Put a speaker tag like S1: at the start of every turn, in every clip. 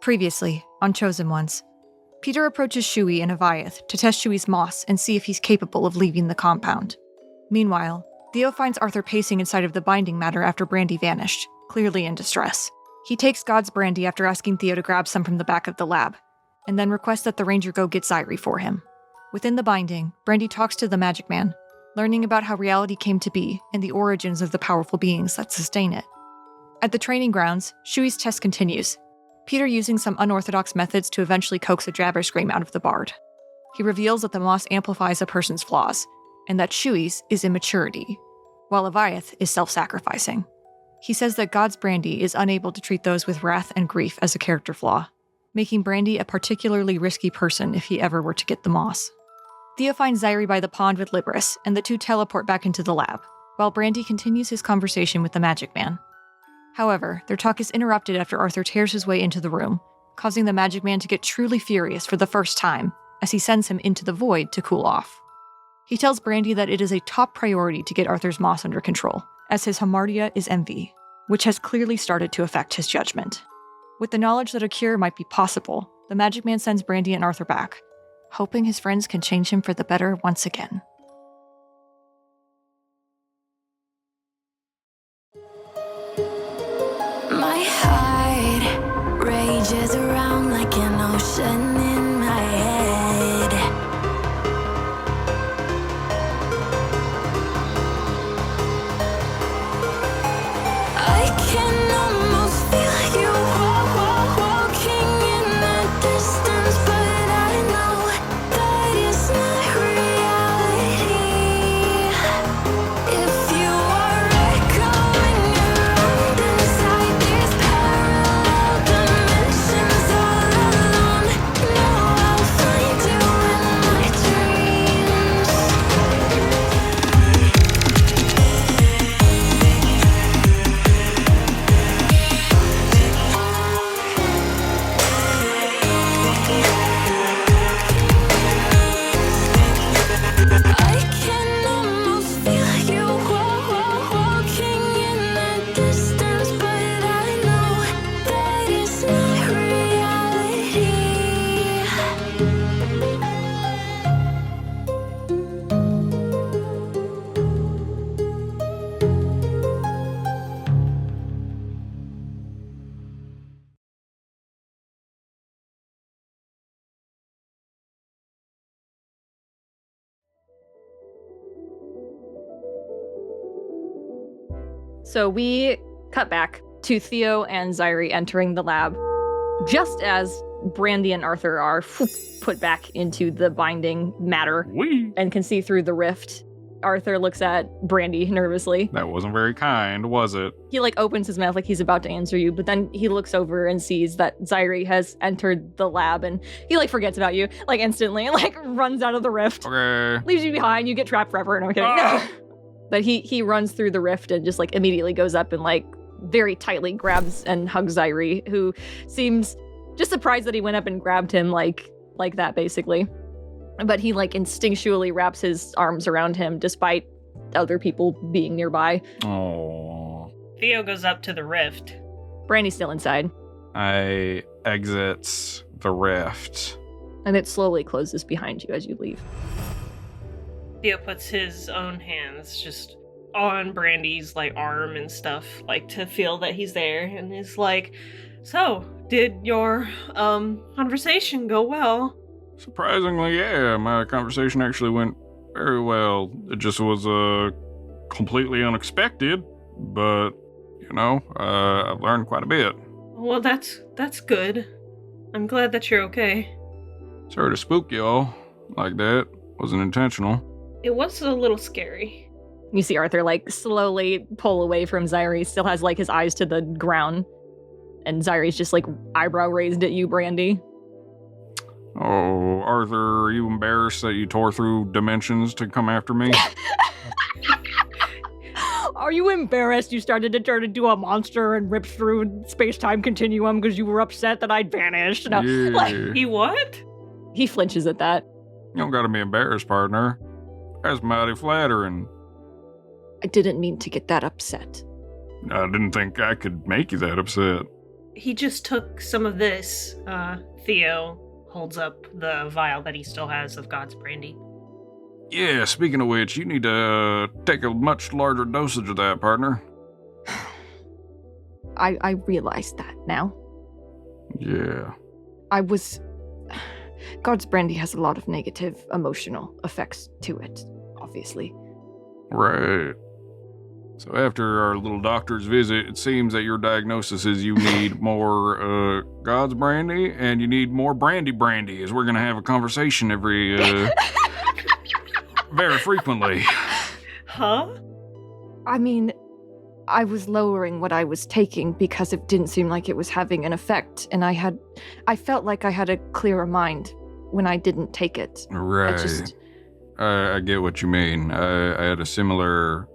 S1: Previously, on Chosen Ones, Peter approaches Shui and Avayath to test Shui's moss and see if he's capable of leaving the compound. Meanwhile, Theo finds Arthur pacing inside of the binding matter after Brandy vanished, clearly in distress. He takes God's Brandy after asking Theo to grab some from the back of the lab, and then requests that the ranger go get Zairi for him. Within the binding, Brandy talks to the magic man, learning about how reality came to be and the origins of the powerful beings that sustain it. At the training grounds, Shui's test continues, Peter using some unorthodox methods to eventually coax a jabber scream out of the bard. He reveals that the moss amplifies a person's flaws, and that Shui's is immaturity, while Avayath is self-sacrificing. He says that God's Brandy is unable to treat those with wrath and grief as a character flaw, making Brandy a particularly risky person if he ever were to get the moss. Theo finds Zairi by the pond with Libris, and the two teleport back into the lab, while Brandy continues his conversation with the magic man. However, their talk is interrupted after Arthur tears his way into the room, causing the magic man to get truly furious for the first time, as he sends him into the void to cool off. He tells Brandy that it is a top priority to get Arthur's moss under control, as his hamartia is envy, which has clearly started to affect his judgment. With the knowledge that a cure might be possible, the magic man sends Brandy and Arthur back, hoping his friends can change him for the better once again.
S2: My heart rages around like an ocean in my head. I can almost feel you walking in the distance, but I know that it's not reality. If you are echoing around inside these parallel dimensions all alone, know I'll find you in my dreams. I can almost feel you walking in the distance, but I know that it's not reality.
S3: So we cut back to Theo and Zairi entering the lab, just as Brandy and Arthur are put back into the binding matter and can see through the rift. Arthur looks at Brandy nervously.
S4: That wasn't very kind, was it?
S3: He opens his mouth like he's about to answer you, but then he looks over and sees that Zairi has entered the lab, and he forgets about you instantly, and runs out of the rift.
S4: Okay.
S3: Leaves you behind. You get trapped forever. No, I'm kidding.
S4: Ah!
S3: But he runs through the rift and just immediately goes up and very tightly grabs and hugs Zairi, who seems just surprised that he went up and grabbed him like that, basically. But he instinctually wraps his arms around him despite other people being nearby.
S4: Oh.
S5: Theo goes up to the rift.
S3: Brandy's still inside.
S4: I exit the rift.
S3: And it slowly closes behind you as you leave.
S5: Theo puts his own hands just on Brandy's arm and stuff, to feel that he's there, and is like, "So, did your conversation go well?"
S4: Surprisingly, yeah, my conversation actually went very well. It just was completely unexpected, but I've learned quite a bit.
S5: Well, that's good. I'm glad that you're okay.
S4: Sorry to spook y'all like that. Wasn't intentional.
S5: It was a little scary.
S3: You see Arthur slowly pull away from Zairi, still has his eyes to the ground. And Zairi's just eyebrow raised at you, Brandy.
S4: Oh, Arthur, are you embarrassed that you tore through dimensions to come after me?
S3: Are you embarrassed you started to turn into a monster and rip through space-time continuum because you were upset that I'd vanished? No,
S4: Yeah.
S5: He what?
S3: He flinches at that.
S4: You don't gotta be embarrassed, partner. That's mighty flattering.
S3: I didn't mean to get that upset.
S4: I didn't think I could make you that upset.
S5: he just took some of this. Theo holds up the vial that he still has of God's brandy.
S4: Yeah, speaking of which, you need to take a much larger dosage of that, partner.
S3: I realize that now.
S4: Yeah.
S3: God's brandy has a lot of negative emotional effects to it, obviously.
S4: Right. So after our little doctor's visit, it seems that your diagnosis is you need more God's brandy and you need more brandy, as we're going to have a conversation every very frequently.
S5: Huh?
S3: I mean, I was lowering what I was taking because it didn't seem like it was having an effect, and I felt like I had a clearer mind when I didn't take it.
S4: Right. I get what you mean. I had a similar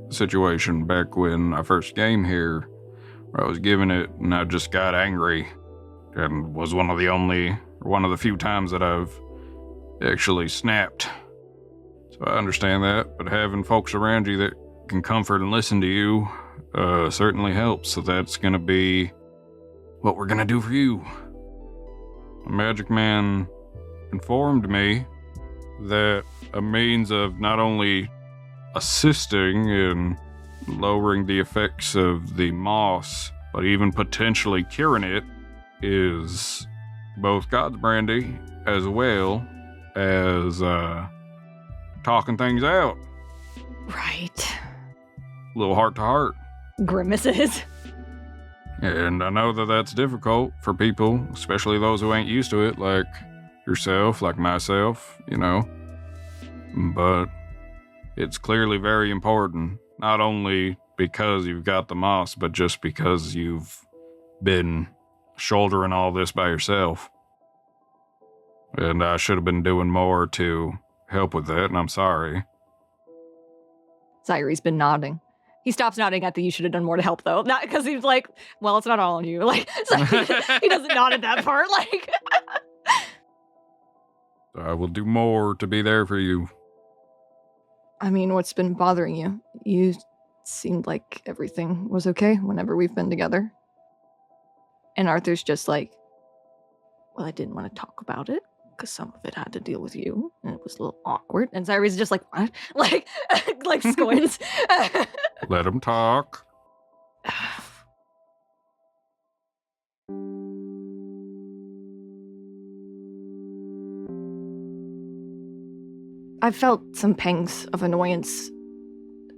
S4: situation back when I first came here, where I was given it and I just got angry, and was one of the few times that I've actually snapped. So I understand that, but having folks around you that can comfort and listen to you certainly helps. So that's going to be what we're going to do for you. The Magic Man informed me that a means of not only assisting in lowering the effects of the moss, but even potentially curing it, is both God's brandy as well as talking things out.
S3: Right.
S4: A little heart to heart.
S3: Grimaces.
S4: And I know that that's difficult for people, especially those who ain't used to it, like yourself, like myself, you know. But it's clearly very important, not only because you've got the moss, but just because you've been shouldering all this by yourself. And I should have been doing more to help with that, and I'm sorry.
S3: Zyrie's been nodding. He stops nodding at the you should have done more to help, though. Not because he's like, well, it's not all on you. Like, so he doesn't nod at that part. Like,
S4: I will do more to be there for you.
S3: I mean, what's been bothering you? You seemed like everything was okay whenever we've been together. And Arthur's just like, well, I didn't want to talk about it because some of it had to deal with you, and it was a little awkward. And Zyrie's just like, what? like squints.
S4: Let him talk.
S3: I felt some pangs of annoyance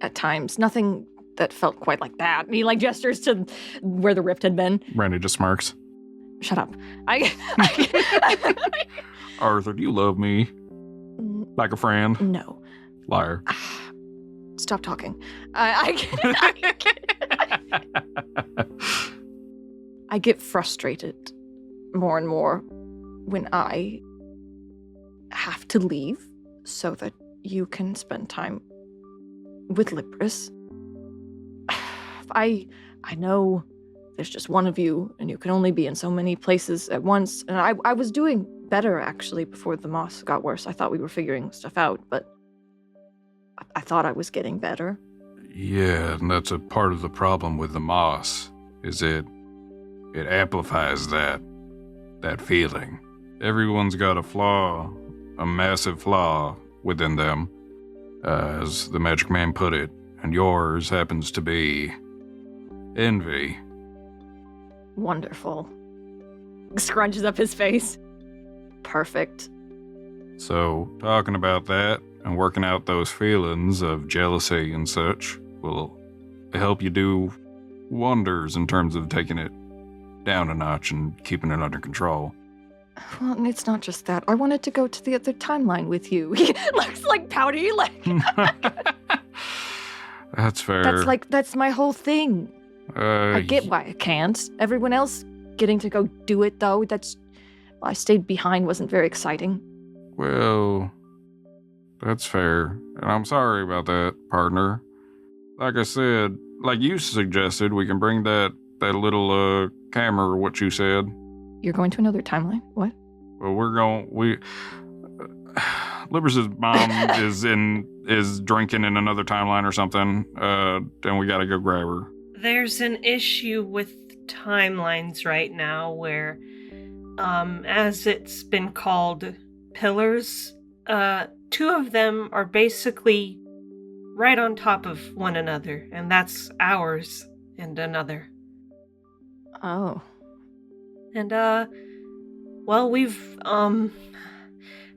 S3: at times. Nothing that felt quite like that. He like gestures to where the rift had been.
S4: Brandy just smirks.
S3: Shut up.
S4: Arthur, do you love me? Like a friend?
S3: No.
S4: Liar.
S3: Stop talking. I get frustrated more and more when I have to leave so that you can spend time with Libris. I know there's just one of you, and you can only be in so many places at once. And I was doing better, actually, before the moss got worse. I thought we were figuring stuff out, but I thought I was getting better.
S4: Yeah, and that's a part of the problem with the moss, is it amplifies that feeling. Everyone's got a flaw, a massive flaw within them, as the Magic Man put it, and yours happens to be envy.
S3: Wonderful. Scrunches up his face. Perfect.
S4: So, talking about that and working out those feelings of jealousy and such will help you do wonders in terms of taking it down a notch and keeping it under control.
S3: Well, and it's not just that. I wanted to go to the other timeline with you. He looks like pouty, like...
S4: That's fair.
S3: That's my whole thing. I get why I can't. Everyone else getting to go do it, though, I stayed behind, wasn't very exciting.
S4: Well, that's fair. And I'm sorry about that, partner. Like I said, like you suggested, we can bring that little camera, or what you said.
S3: You're going to another timeline? What?
S4: Well, Libris's mom is drinking in another timeline or something, and we gotta go grab her.
S5: there's an issue with timelines right now where, as it's been called, pillars, two of them are basically right on top of one another, and that's ours and another.
S3: Oh.
S5: And, well, we've,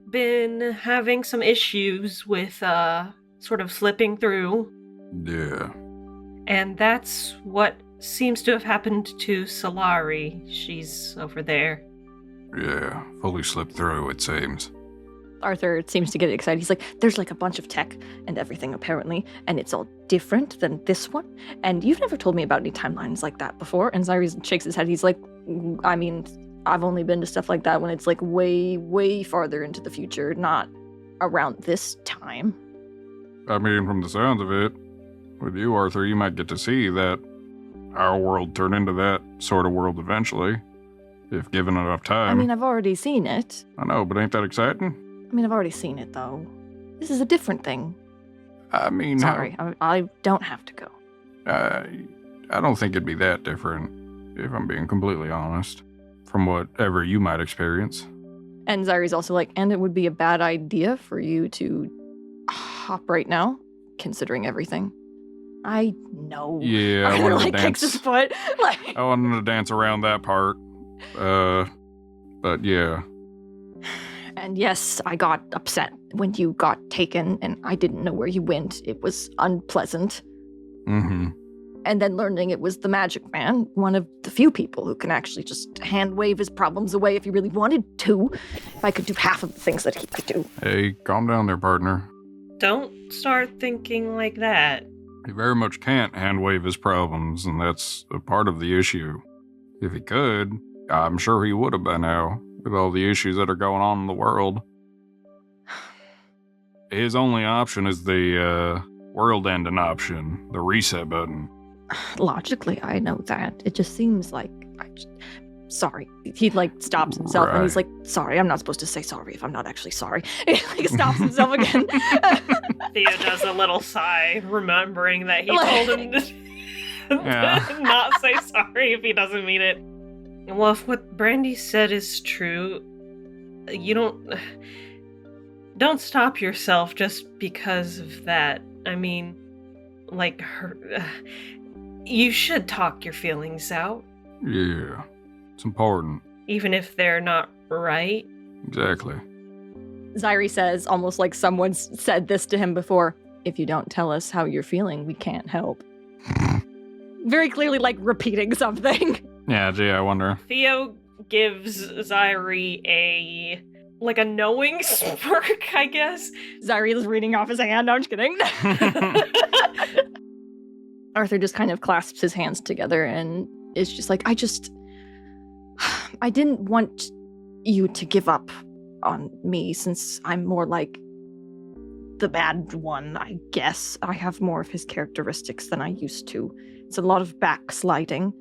S5: been having some issues with, sort of slipping through.
S4: Yeah.
S5: And that's what seems to have happened to Solari. She's over there.
S4: Yeah, fully slipped through, it seems.
S3: Arthur seems to get excited. He's like, there's like a bunch of tech and everything apparently, and it's all different than this one. And you've never told me about any timelines like that before. And Zyri shakes his head. He's like, I mean, I've only been to stuff like that when it's like way, way farther into the future, not around this time.
S4: I mean, from the sounds of it, with you, Arthur, you might get to see that our world turn into that sort of world eventually, if given enough time.
S3: I mean, I've already seen it.
S4: I know, but ain't that exciting?
S3: I mean, I've already seen it, though. This is a different thing.
S4: I mean,
S3: Sorry, I don't have to go.
S4: I don't think it'd be that different, if I'm being completely honest, from whatever you might experience.
S3: And Zyri's also like, and it would be a bad idea for you to hop right now, considering everything. I know.
S4: Yeah, I
S3: Arthur,
S4: wanted
S3: like,
S4: to
S3: kicks his
S4: dance.
S3: foot. Like,
S4: I wanted to dance around that part. But yeah.
S3: and yes, I got upset when you got taken, and I didn't know where you went. It was unpleasant.
S4: Mm-hmm.
S3: And then learning it was the Magic Man, one of the few people who can actually just hand wave his problems away if he really wanted to. If I could do half of the things that he could do.
S4: Hey, calm down there, partner.
S5: Don't start thinking like that.
S4: He very much can't hand wave his problems, and that's a part of the issue. If he could, I'm sure he would have by now, with all the issues that are going on in the world. His only option is the world-ending option, the reset button.
S3: Logically, I know that. It just seems like sorry. He like stops himself and he's like, sorry, I'm not supposed to say sorry if I'm not actually sorry. He like stops himself again.
S5: Theo does a little sigh, remembering that he told him to not say sorry if he doesn't mean it. Well, if what Brandy said is true, you don't stop yourself just because of that. I mean, like, you should talk your feelings out.
S4: Yeah, it's important.
S5: Even if they're not right.
S4: Exactly.
S3: Zyri says, almost like someone's said this to him before, if you don't tell us how you're feeling, we can't help. Very clearly, like, repeating something.
S4: Yeah, gee, I wonder.
S5: Theo gives Zyri a knowing smirk, I guess.
S3: Zyri is reading off his hand. No, I'm just kidding. Arthur just kind of clasps his hands together and is just like, I didn't want you to give up on me since I'm more like the bad one, I guess. I have more of his characteristics than I used to. It's a lot of backsliding.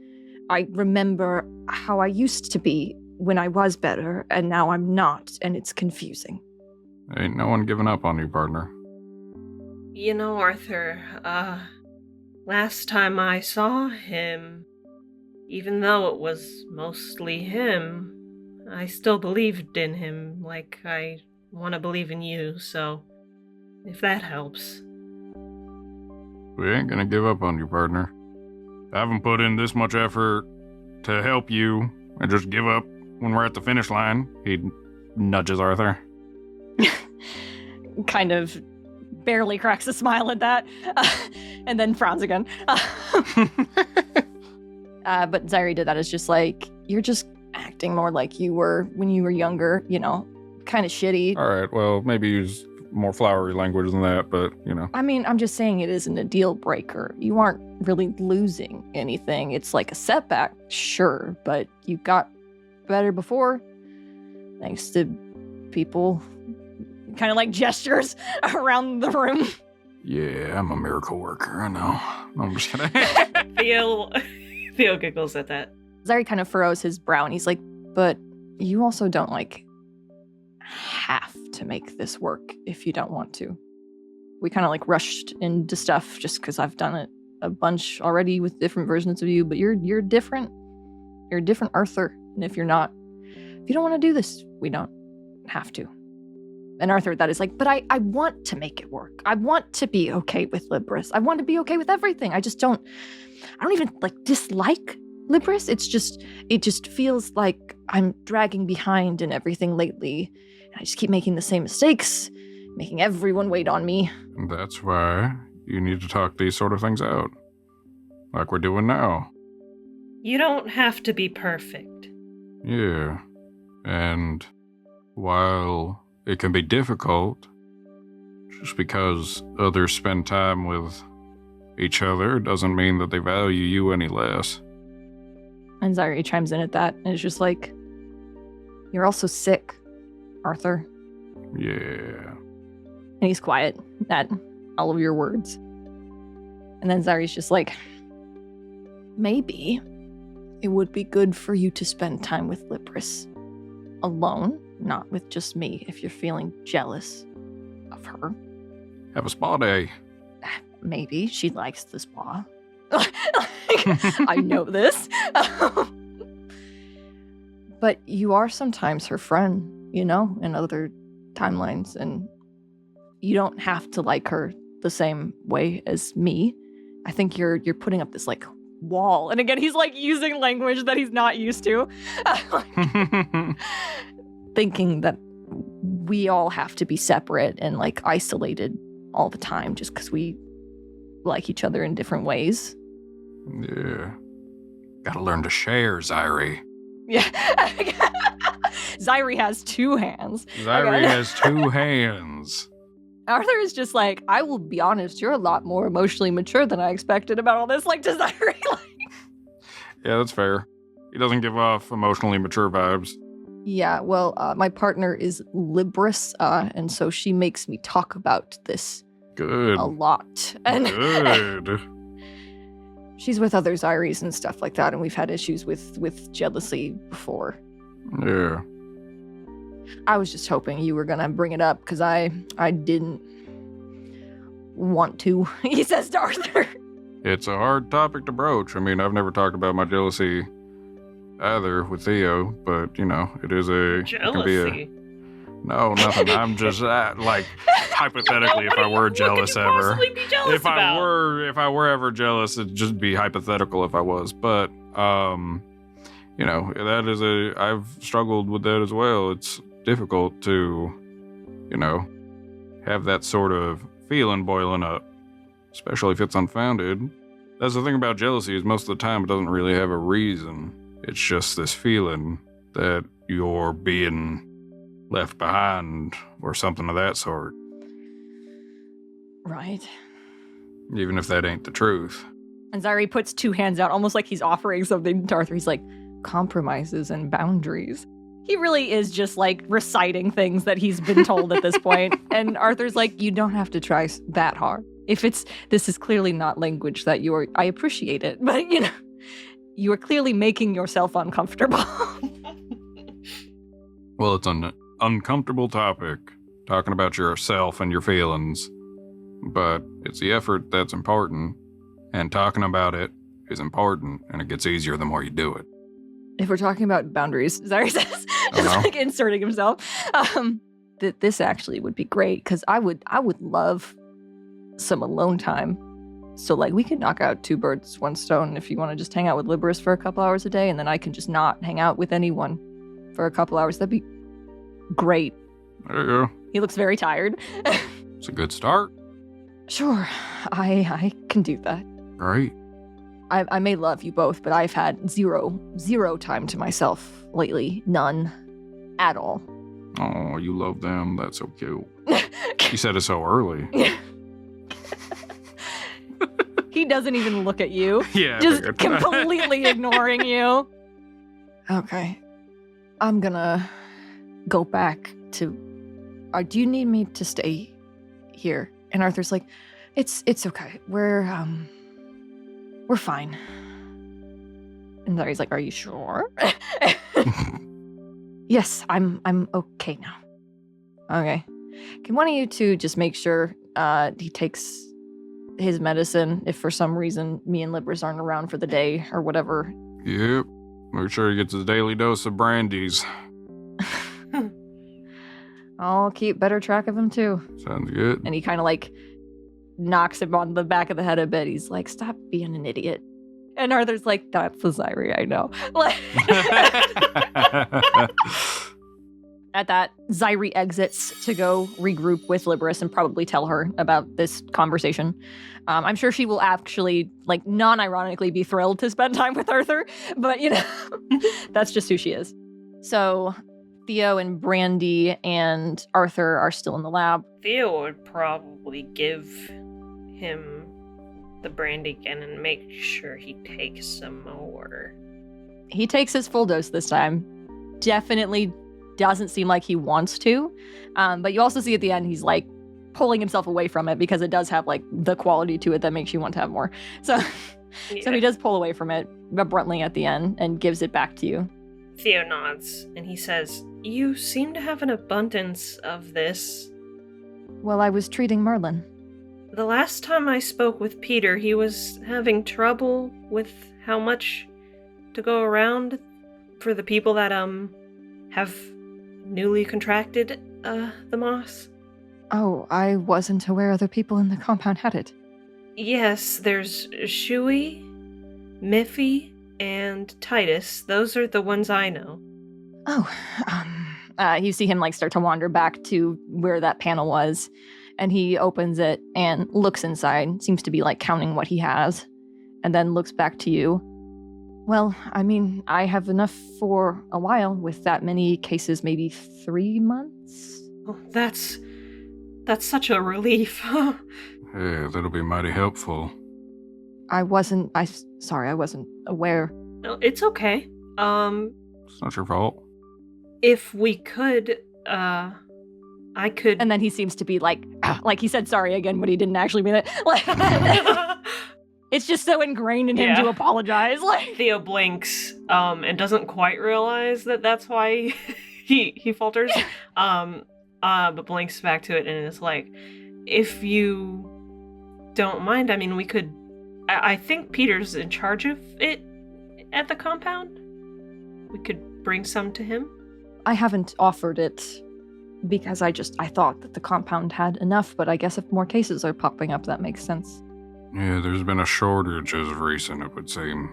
S3: I remember how I used to be when I was better, and now I'm not, and it's confusing.
S4: Ain't no one giving up on you, partner.
S5: You know, Arthur, last time I saw him, even though it was mostly him, I still believed in him like I want to believe in you, so if that helps.
S4: We ain't gonna give up on you, partner. I haven't put in this much effort to help you and just give up when we're at the finish line. He nudges Arthur.
S3: Kind of barely cracks a smile at that, and then frowns again. But Zyri did that as just like, you're just acting more like you were when you were younger, you know, kind of shitty.
S4: All right, well, maybe use more flowery language than that, but, you know.
S3: I mean, I'm just saying it isn't a deal breaker. You aren't really losing anything. It's like a setback, sure, but you got better before, thanks to people. Kind of like gestures around the room.
S4: Yeah, I'm a miracle worker, I know. No, I'm just kidding.
S5: Theo giggles at that.
S3: Zyri kind of furrows his brow and he's like, but you also don't like have to make this work if you don't want to. We kind of like rushed into stuff just because I've done it a bunch already with different versions of you, but you're different. You're a different Arthur. And if you don't want to do this, we don't have to. And Arthur, that is like, but I want to make it work. I want to be okay with Libris. I want to be okay with everything. I don't even like dislike Libris. It just feels like I'm dragging behind in everything lately. I just keep making the same mistakes, making everyone wait on me.
S4: And that's why you need to talk these sort of things out. Like we're doing now.
S5: You don't have to be perfect.
S4: Yeah. And while it can be difficult, just because others spend time with each other doesn't mean that they value you any less.
S3: And Zaire chimes in at that, and it's just like, you're also sick, Arthur.
S4: Yeah.
S3: And he's quiet at all of your words. And then Zaire's just like, maybe it would be good for you to spend time with Libris. Alone, not with just me, if you're feeling jealous of her.
S4: Have a spa day.
S3: Maybe she likes the spa. I know this. But you are sometimes her friend, in other timelines, and you don't have to like her the same way as me. I think you're putting up this like wall. And again, he's like using language that he's not used to. Thinking that we all have to be separate and like isolated all the time just because we like each other in different ways.
S4: Yeah. Gotta learn to share, Zaire.
S3: Yeah. Zaire has two hands.
S4: Zaire has two hands.
S3: Arthur is just like, I will be honest, you're a lot more emotionally mature than I expected about all this. Like, to Zaire,
S4: Yeah, that's fair. He doesn't give off emotionally mature vibes.
S3: Yeah, well, my partner is Libris, and so she makes me talk about this
S4: Good.
S3: a lot. And
S4: Good.
S3: she's with other Zairis and stuff like that, and we've had issues with jealousy before.
S4: Yeah.
S3: I was just hoping you were gonna bring it up, because I didn't want to, he says to Arthur.
S4: It's a hard topic to broach. I mean, I've never talked about my jealousy either with Theo, but, it is a...
S5: Jealousy?
S4: It can be no, nothing. I'm just, hypothetically, if I were jealous
S5: What could you
S4: ever.
S5: possibly be jealous
S4: If I were ever jealous, it'd just be hypothetical if I was. But, I've struggled with that as well. It's difficult to, have that sort of feeling boiling up, especially if it's unfounded. That's the thing about jealousy, is most of the time it doesn't really have a reason. It's just this feeling that you're being left behind or something of that sort.
S3: Right.
S4: Even if that ain't the truth.
S3: And Zaire puts two hands out, almost like he's offering something to Arthur. He's like, compromises and boundaries. He really is just like reciting things that he's been told at this point. And Arthur's like, you don't have to try that hard. This is clearly not language that I appreciate it, but you are clearly making yourself uncomfortable.
S4: Well, it's an uncomfortable topic, talking about yourself and your feelings, but it's the effort that's important, and talking about it is important, and it gets easier the more you do it.
S3: If we're talking about boundaries, Zaire says, just like inserting himself, that this actually would be great, because I would love some alone time. So like we could knock out two birds, one stone, if you want to just hang out with Libris for a couple hours a day, and then I can just not hang out with anyone for a couple hours. That'd be great.
S4: There you go.
S3: He looks very tired.
S4: It's a good start.
S3: Sure, I can do that.
S4: Great.
S3: I may love you both, but I've had zero time to myself lately. None at all.
S4: Oh, you love them. That's so cute. You said it so early.
S3: He doesn't even look at you.
S4: Yeah.
S3: Just completely ignoring you. Okay. I'm gonna go back to... do you need me to stay here? And Arthur's like, it's okay. We're fine. And Zairi's like, are you sure? Yes, I'm okay now. Okay. Can one of you two just make sure he takes his medicine if for some reason me and Libris aren't around for the day or whatever.
S4: Yep. Make sure he gets his daily dose of brandies.
S3: I'll keep better track of him too.
S4: Sounds good.
S3: And he kind of like knocks him on the back of the head a bit. He's like, stop being an idiot. And Arthur's like, that's the Zyri, I know. At that, Zyri exits to go regroup with Libris and probably tell her about this conversation. I'm sure she will actually, like, non-ironically be thrilled to spend time with Arthur, but, you know, that's just who she is. So Theo and Brandy and Arthur are still in the lab.
S5: Theo would probably give him the brandy again and make sure he takes some more.
S3: He takes his full dose this time. Definitely doesn't seem like he wants to. But you also see at the end, he's like pulling himself away from it because it does have like the quality to it that makes you want to have more. So,
S5: Yeah.
S3: so he does pull away from it abruptly at the end and gives it back to you.
S5: Theo nods and he says, "You seem to have an abundance of this.
S3: Well, I was treating Merlin.
S5: The last time I spoke with Peter, he was having trouble with how much to go around for the people that have newly contracted the moss."
S1: Oh, I wasn't aware other people in the compound had it.
S5: Yes, there's Shui, Miffy, and Titus. Those are the ones I know.
S1: Oh,
S3: You see him like start to wander back to where that panel was, and he opens it and looks inside, seems to be like counting what he has, and then looks back to you. Well, I mean, I have enough for a while with that many cases, maybe 3 months?
S5: Oh, that's such a relief.
S4: Yeah, that'll be mighty helpful.
S1: I wasn't aware.
S5: No, it's okay.
S4: It's not your fault.
S5: If we could, I could.
S3: And then he seems to be like he said sorry again, but he didn't actually mean it. Like, it's just so ingrained in him to
S5: Yeah.
S3: apologize. Like,
S5: Theo blinks, and doesn't quite realize that that's why he falters. But blinks back to it and is like, "If you don't mind, I mean, we could. I think Peter's in charge of it at the compound. We could bring some to him."
S1: I haven't offered it because I thought that the compound had enough, but I guess if more cases are popping up, that makes sense.
S4: Yeah, there's been a shortage as of recent, it would seem.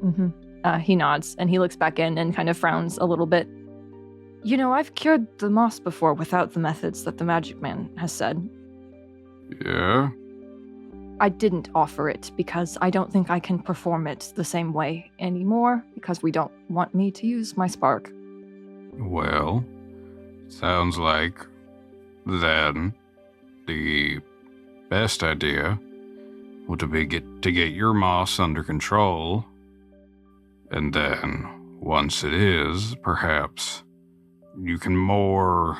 S1: Mm-hmm.
S3: he nods and he looks back in and kind of frowns a little bit.
S1: You know, I've cured the moss before without the methods that the magic man has said.
S4: Yeah?
S1: I didn't offer it because I don't think I can perform it the same way anymore because we don't want me to use my spark.
S4: Well, sounds like then the best idea would be to get your moss under control, and then once it is, perhaps you can more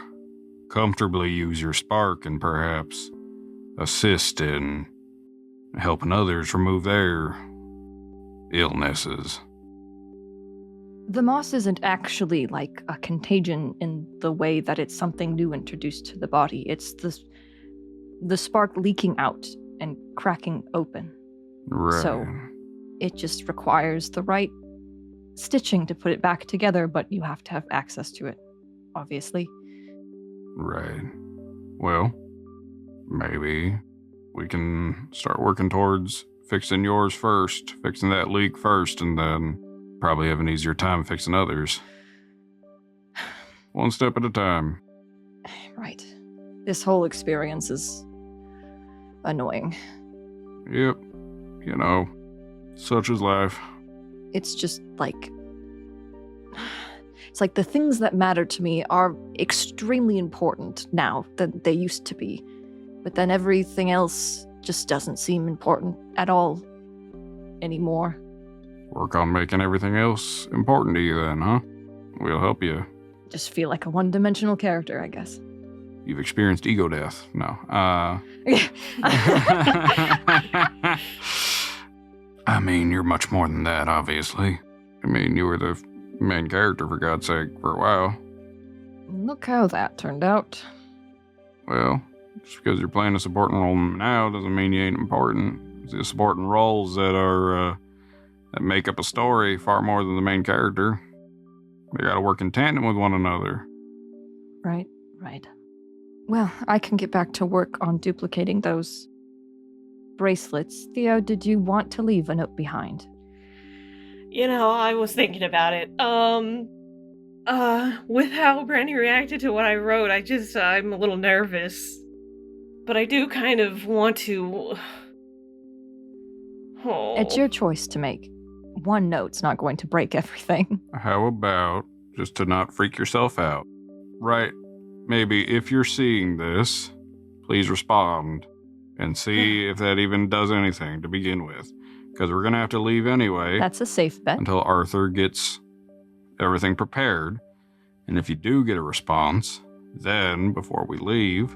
S4: comfortably use your spark and perhaps assist in helping others remove their illnesses.
S1: The moss isn't actually like a contagion in the way that it's something new introduced to the body. It's the spark leaking out and cracking open.
S4: Right.
S1: So it just requires the right stitching to put it back together, but you have to have access to it, obviously.
S4: Right. Well, maybe we can start working towards fixing yours first, fixing that leak first, and then probably have an easier time fixing others. One step at a time.
S1: Right. This whole experience is annoying.
S4: Yep. You know, such is life.
S1: It's just like... It's like the things that matter to me are extremely important now than they used to be. But then everything else just doesn't seem important at all anymore.
S4: Work on making everything else important to you then, huh? We'll help you.
S1: Just feel like a one-dimensional character, I guess.
S4: You've experienced ego death. No. I mean, you're much more than that, obviously. I mean, you were the main character, for God's sake, for a while.
S1: Look how that turned out.
S4: Well, Just because you're playing a supporting role now doesn't mean you ain't important. It's the supporting roles that are that make up a story far more than the main character. They gotta work in tandem with one another.
S1: Right. Well, I can get back to work on duplicating those bracelets. Theo, did you want to leave a note behind?
S5: I was thinking about it. With how Brandy reacted to what I wrote, I'm a little nervous. But I do kind of want to... Oh.
S1: It's your choice to make. One note's not going to break everything.
S4: How about just to not freak yourself out? Right, maybe if you're seeing this, please respond and see if that even does anything to begin with. Because we're going to have to leave anyway.
S1: That's a safe bet.
S4: Until Arthur gets everything prepared. And if you do get a response, then before we leave,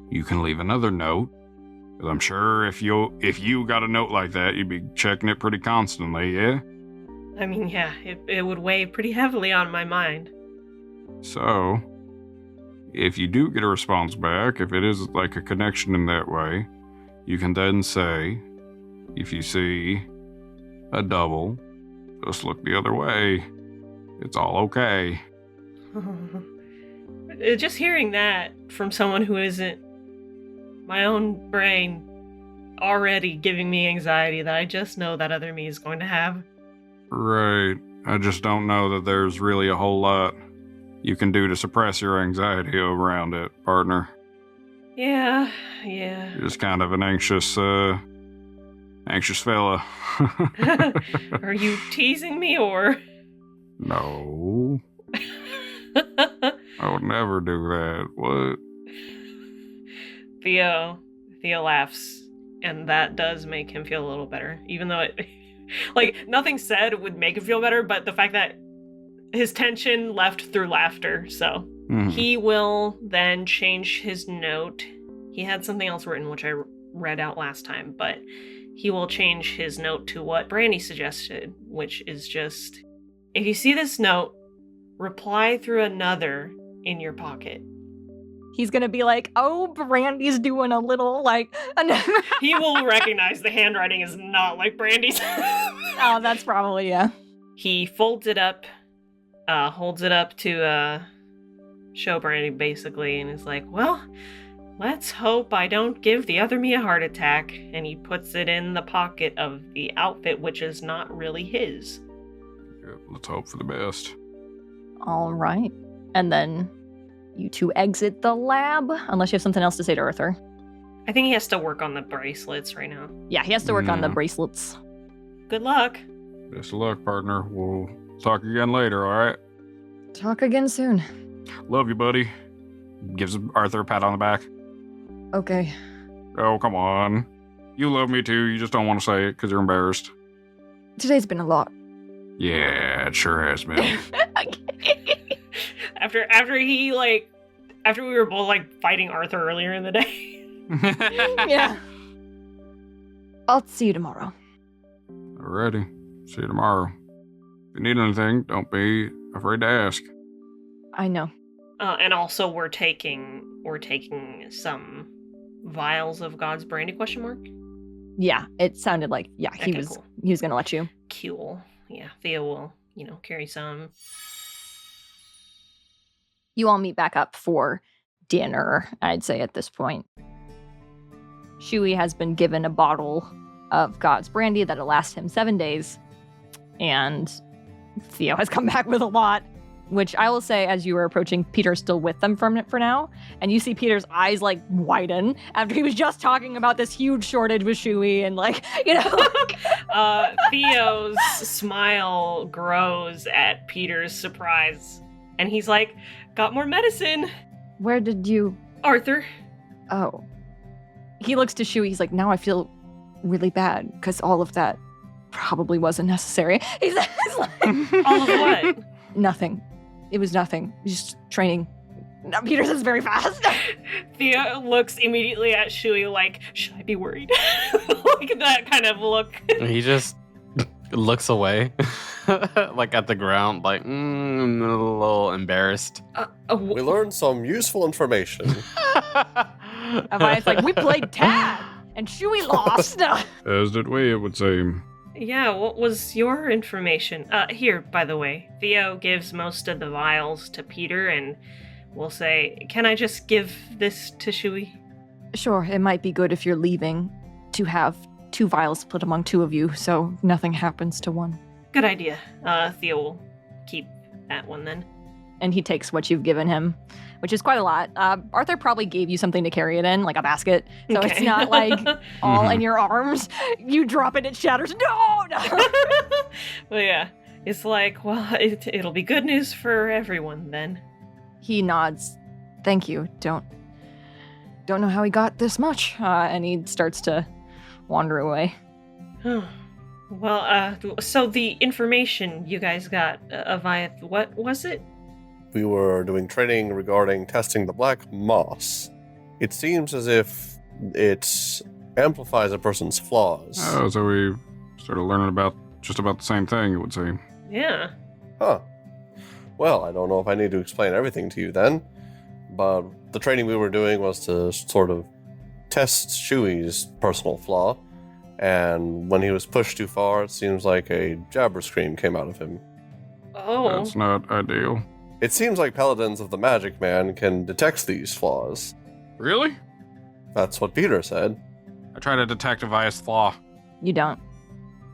S4: you can leave another note. Because I'm sure if you got a note like that, you'd be checking it pretty constantly, yeah?
S5: I mean, yeah, it would weigh pretty heavily on my mind.
S4: So, if you do get a response back, if it is like a connection in that way, you can then say, if you see a double, just look the other way. It's all okay.
S5: Just hearing that from someone who isn't my own brain already giving me anxiety that I just know that other me is going to have.
S4: Right. I just don't know that there's really a whole lot you can do to suppress your anxiety around it, partner.
S5: Yeah.
S4: You're just kind of an anxious fella.
S5: Are you teasing me or?
S4: No. I would never do that. What?
S5: Theo laughs, and that does make him feel a little better. Even though it, like, nothing said would make him feel better, but the fact that his tension left through laughter, so. He will then change his note. He had something else written, which I read out last time, but he will change his note to what Brandy suggested, which is just, if you see this note, reply through another in your pocket.
S3: He's gonna be like, oh, Brandy's doing a little, like...
S5: He will recognize the handwriting is not like Brandy's.
S3: Oh, that's probably, yeah.
S5: He folds it up, holds it up to show Brandy, basically, and is like, well, let's hope I don't give the other me a heart attack. And he puts it in the pocket of the outfit, which is not really his.
S4: Yeah, let's hope for the best.
S3: All right. And then you two exit the lab, unless you have something else to say to Arthur.
S5: I think he has to work on the bracelets right now.
S3: Yeah, he has to work on the bracelets.
S5: Good luck.
S4: Best of luck, partner. We'll talk again later, all right?
S1: Talk again soon.
S4: Love you, buddy. Gives Arthur a pat on the back.
S1: Okay.
S4: Oh, come on. You love me too. You just don't want to say it because you're embarrassed.
S1: Today's been a lot.
S4: Yeah, it sure has been.
S5: After we were both like fighting Arthur earlier in the day.
S3: Yeah.
S1: I'll see you tomorrow.
S4: Alrighty. See you tomorrow. If you need anything, don't be afraid to ask.
S1: I know.
S5: And also we're taking some vials of God's Brandy ?
S3: Yeah, it sounded like, he
S5: Okay,
S3: was
S5: cool.
S3: He was gonna let you.
S5: Cool. Yeah, Theo will, carry some.
S3: You all meet back up for dinner, I'd say, at this point. Shui has been given a bottle of God's Brandy that'll last him 7 days. And Theo has come back with a lot, which I will say, as you were approaching, Peter's still with them for now. And you see Peter's eyes, like, widen after he was just talking about this huge shortage with Shui and, like,
S5: Theo's smile grows at Peter's surprise. And he's like, got more medicine.
S1: Where did you...
S5: Arthur.
S1: Oh. He looks to Shui. He's like, now I feel really bad because all of that probably wasn't necessary. He's like,
S5: All of what?
S1: Nothing. It was nothing. Just training. Now Peter says very fast.
S5: Theo looks immediately at Shui like, should I be worried? Like that kind of look.
S6: He just looks away, like at the ground, like a little embarrassed.
S7: We learned some useful information.
S3: Avayath's like, we played tag, and Shui lost.
S4: As did we, it would seem.
S5: Yeah, what was your information? Here, by the way, Theo gives most of the vials to Peter and will say, can I just give this to Shui?
S1: Sure, it might be good if you're leaving to have 2 vials split among 2 of you, so nothing happens to one.
S5: Good idea. Theo will keep that one then.
S3: And he takes what you've given him, which is quite a lot. Arthur probably gave you something to carry it in, like a basket. So it's
S5: Okay.
S3: not like all in your arms. You drop it, it shatters. No!
S5: Well, yeah. It's like, well, it'll be good news for everyone then.
S1: He nods. Thank you. Don't know how he got this much.
S3: And he starts to wander away.
S5: Well, so the information you guys got, Avayath, what was it?
S7: We were doing training regarding testing the black moss. It seems as if it amplifies a person's flaws.
S4: Oh, so we started learning about just about the same thing, it would seem.
S5: Yeah.
S7: Huh. Well, I don't know if I need to explain everything to you then, but the training we were doing was to sort of test Shui's personal flaw, and when he was pushed too far, it seems like a jabber scream came out of him.
S5: Oh.
S4: That's not ideal.
S7: It seems like paladins of the Magic Man can detect these flaws.
S4: Really?
S7: That's what Peter said.
S4: I try to detect Avayath's flaw.
S3: You don't.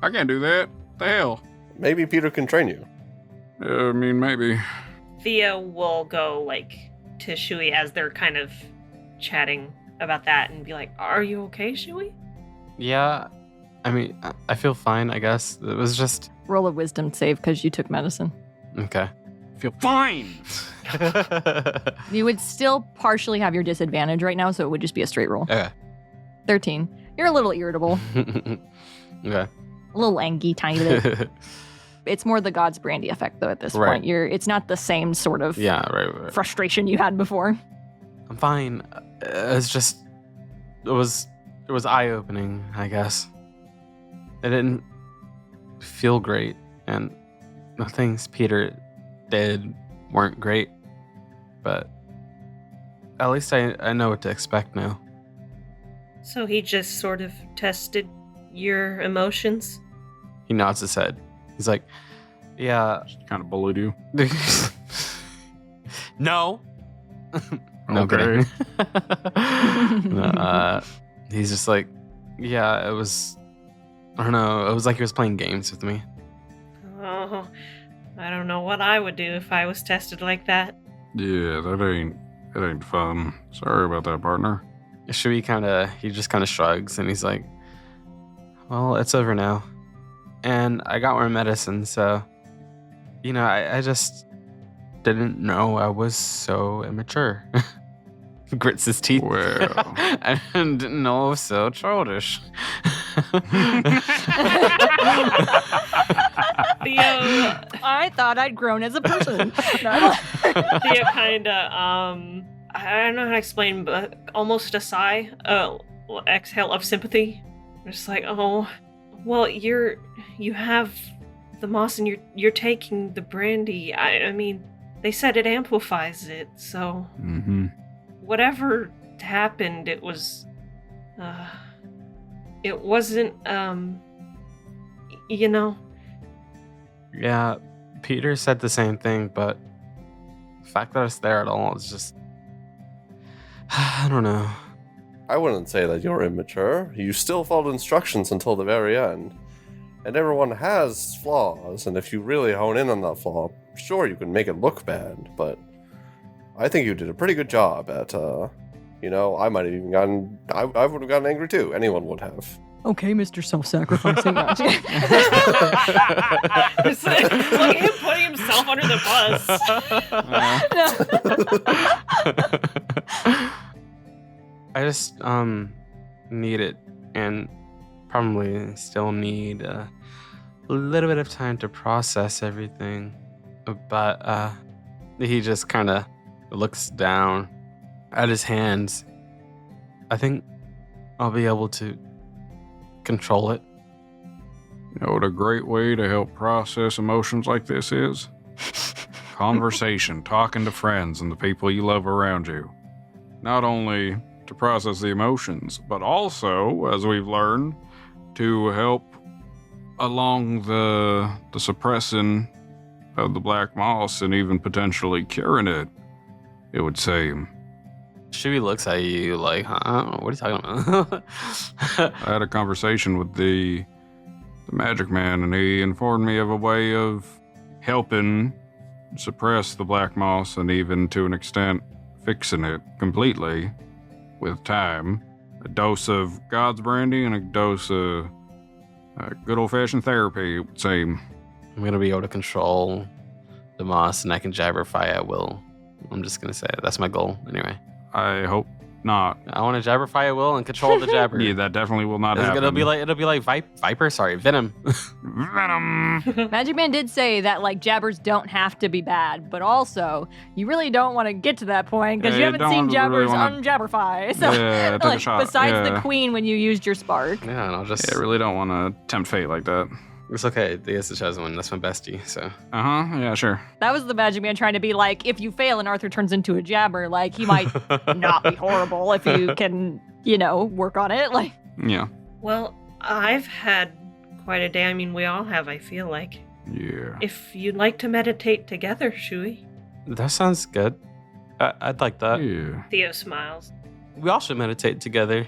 S4: I can't do that. The hell?
S7: Maybe Peter can train you.
S4: I mean, maybe.
S5: Theo will go, like, to Shui as they're kind of chatting about that and be like, are you okay, Shui?
S6: Yeah, I mean, I feel fine, I guess. It was just...
S3: Roll a wisdom save because you took medicine.
S6: Okay.
S4: I feel fine.
S3: You would still partially have your disadvantage right now, so it would just be a straight roll.
S6: Okay.
S3: 13. You're a little irritable,
S6: Okay.
S3: a little angry, tiny bit. It's more the God's Brandy effect, though, at this
S6: Right.
S3: point. It's not the same sort of
S6: Yeah, right.
S3: frustration you had before.
S6: I'm fine. It's just... It was eye-opening, I guess. It didn't feel great, and the things Peter did weren't great, but at least I know what to expect now.
S5: So he just sort of tested your emotions?
S6: He nods his head. He's like, yeah.
S4: Kind of bullied you.
S6: No. No
S4: Okay.
S6: kidding. No, he's just like, yeah, it was, I don't know, it was like he was playing games with me.
S5: Oh, I don't know what I would do if I was tested like that.
S4: Yeah, that ain't fun. Sorry about that, partner.
S6: Shui he just kind of shrugs and he's like, well, it's over now. And I got more medicine, so, you know, I just didn't know I was so immature. Grits his teeth.
S4: Well.
S6: I didn't know I was so childish.
S5: Theo,
S3: I thought I'd grown as a person.
S5: Theo kind of, I don't know how to explain, but almost a sigh, exhale of sympathy. Just like, oh, well, you have the moss and you're taking the brandy. I mean, they said it amplifies it, so
S4: Mm-hmm.
S5: whatever happened, it was, it wasn't, you know.
S6: Yeah, Peter said the same thing, but the fact that it's there at all is just... I don't know.
S7: I wouldn't say that you're immature. You still followed instructions until the very end. And everyone has flaws, and if you really hone in on that flaw, sure, you can make it look bad, but I think you did a pretty good job at, you know, I might have even gotten, I would have gotten angry too. Anyone would have.
S3: Okay, Mr. Self-Sacrificing.
S5: It's like, look at him putting himself under the bus.
S6: I just need it, and probably still need a little bit of time to process everything. But he just kind of looks down at his hands. I think I'll be able to control it.
S4: You know what a great way to help process emotions like this is? Conversation, talking to friends and the people you love around you. Not only to process the emotions, but also, as we've learned, to help along the suppressing of the black moss and even potentially curing it, it would seem.
S6: Shui looks at you like, huh? What are you talking about?
S4: I had a conversation with the magic man, and he informed me of a way of helping suppress the black moss and even, to an extent, fixing it completely with time. A dose of God's brandy and a dose of good old-fashioned therapy, it would seem.
S6: I'm going to be able to control the moss, and I can jabberfy at will. I'm just going to say it. That's my goal, anyway.
S4: I hope not.
S6: I want to jabberfy at will and control the jabber.
S4: Yeah, that definitely will not happen.
S6: It'll be like venom.
S4: Venom.
S3: Magic Man did say that like jabbers don't have to be bad, but also you really don't want to get to that point because
S4: Yeah,
S3: you
S4: you
S3: haven't seen
S4: don't
S3: jabbers
S4: really wanna-
S3: unjabberfy. So
S4: Yeah, take a
S3: like,
S4: shot.
S3: besides
S4: Yeah.
S3: the queen when you used your spark.
S6: Yeah, and I'll just.
S4: Yeah, I really don't want to tempt fate like that.
S6: It's okay. Thea's the chosen one. That's my bestie. So
S4: Yeah, sure.
S3: That was the Magic Man trying to be like, if you fail and Arthur turns into a jabber, like he might not be horrible if you can, work on it. Like,
S4: Yeah.
S5: Well, I've had quite a day. I mean, we all have, I feel like.
S4: Yeah.
S5: If you'd like to meditate together, Shui.
S6: that sounds good. I'd like that.
S4: Yeah.
S5: Theo smiles.
S6: We all should meditate together.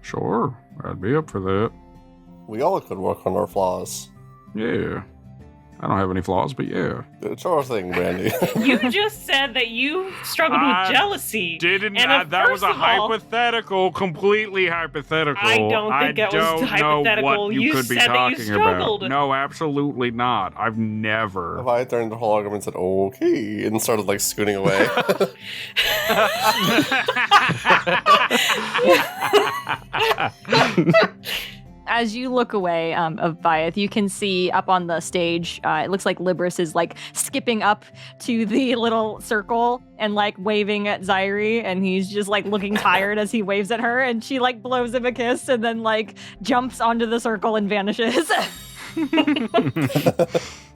S4: Sure. I'd be up for that.
S7: We all could work on our flaws.
S4: Yeah. I don't have any flaws, but yeah.
S7: Sure thing, Brandy.
S5: You just said that you struggled
S4: I
S5: with jealousy.
S4: Didn't
S5: And
S4: that was
S5: first
S4: a
S5: of all-
S4: hypothetical, completely hypothetical.
S5: I don't think that was
S4: don't know
S5: hypothetical.
S4: what you
S5: You
S4: could be
S5: said that you
S4: talking
S5: struggled.
S4: about. No, absolutely not. I've never.
S7: If I turned the whole argument and said, okay, and started like scooting away.
S3: as you look away of Avayath, you can see up on the stage, it looks like Libris is like skipping up to the little circle and like waving at Zairi, and he's just like looking tired as he waves at her, and she like blows him a kiss and then like jumps onto the circle and vanishes.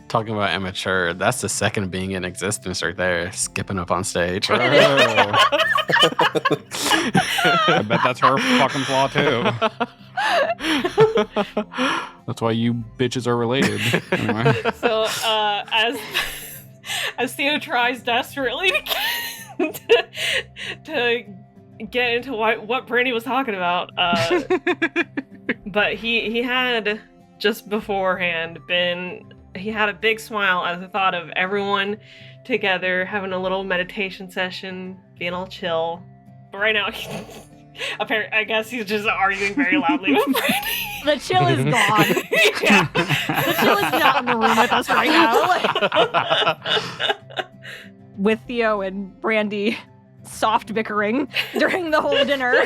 S6: Talking about immature, that's the second being in existence right there, skipping up on stage.
S4: I bet that's her fucking flaw too. That's why you bitches are related. Anyway.
S5: So, as Theo tries desperately to get into what Brandy was talking about, but he had just beforehand he had a big smile at the thought of everyone together having a little meditation session, being all chill. But right now, apparently, I guess he's just arguing very loudly with Brandy.
S3: The chill is gone.
S5: Yeah.
S3: The chill is not in the room with us right now. With Theo and Brandy soft bickering during the whole dinner.